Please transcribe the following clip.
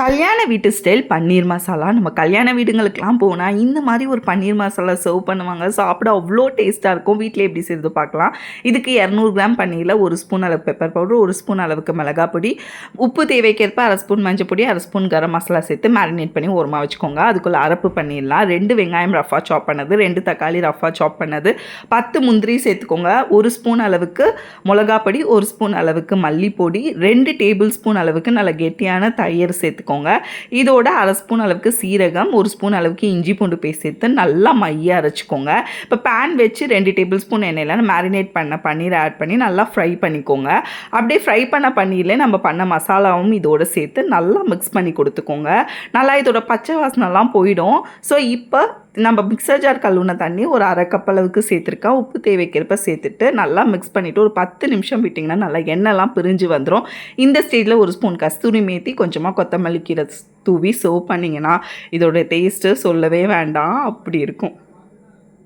கல்யாண வீட்டு ஸ்டைல் பன்னீர் மசாலா. நம்ம கல்யாண வீடுங்களுக்கெலாம் போனால் இந்த மாதிரி ஒரு பன்னீர் மசாலா சர்வ் பண்ணுவாங்க. சாப்பிட அவ்வளோ டேஸ்ட்டாக இருக்கும். வீட்டில் எப்படி செய்து பார்க்கலாம். இதுக்கு 200 கிராம் பன்னீரில் 1 ஸ்பூன் அளவு பெப்பர் பவுடர், 1 ஸ்பூன் அளவுக்கு மிளகாய் பொடி, உப்பு தேவைக்கேற்ப 1/2 ஸ்பூன் மஞ்சள் பொடி, 1/2 ஸ்பூன் கரம் மசாலா சேர்த்து மேரினேட் பண்ணி ஓரமாக வச்சுக்கோங்க. அதுக்குள்ளே அரப்பு பண்ணிடலாம். 2 வெங்காயம் ரஃபாக சாப் பண்ணது, 2 தக்காளி ரஃபாக சாப் பண்ணது, 10 முந்திரி சேர்த்துக்கோங்க. 1 ஸ்பூன் அளவுக்கு மிளகாய் பொடி, 1 ஸ்பூன் அளவுக்கு மல்லிப்பொடி, 2 டேபிள் ஸ்பூன் அளவுக்கு நல்ல கெட்டியான தயிர் சேர்த்துக்கோங்க. இதோட 1/2 ஸ்பூன் அளவுக்கு சீரகம், 1 ஸ்பூன் அளவுக்கு இஞ்சி பூண்டு பேஸ்ட் சேர்த்து நல்லா மையாக அரைச்சிக்கோங்க. இப்போ பேன் வச்சு 2 டேபிள் ஸ்பூன் எண்ணெயில் மேரினேட் பண்ண பன்னீர் ஆட் பண்ணி நல்லா ஃப்ரை பண்ணிக்கோங்க. அப்படியே ஃப்ரை பண்ண பன்னீர்லேயே நம்ம பண்ண மசாலாவும் இதோட சேர்த்து நல்லா மிக்ஸ் பண்ணி கொடுத்துக்கோங்க. நல்லா இதோட பச்சை வாசனைலாம் போயிடும். ஸோ இப்போ நம்ம மிக்சர் ஜார் கழுவுன தண்ணி ஒரு 1/2 கப் அளவுக்கு சேர்த்துருக்கேன். உப்பு தேவைக்கேற்ப சேர்த்துட்டு நல்லா மிக்ஸ் பண்ணிவிட்டு ஒரு 10 நிமிஷம் விட்டிங்கன்னா நல்லா எண்ணெய்லாம் பிரிஞ்சு வந்துடும். இந்த ஸ்டேஜில் 1 ஸ்பூன் கஸ்தூரி மேத்தி, கொஞ்சமாக கொத்தமல்லி கீரை தூவி சர்வ் பண்ணிங்கன்னா இதோட டேஸ்ட்டு சொல்லவே வேண்டாம், அப்படி இருக்கும்.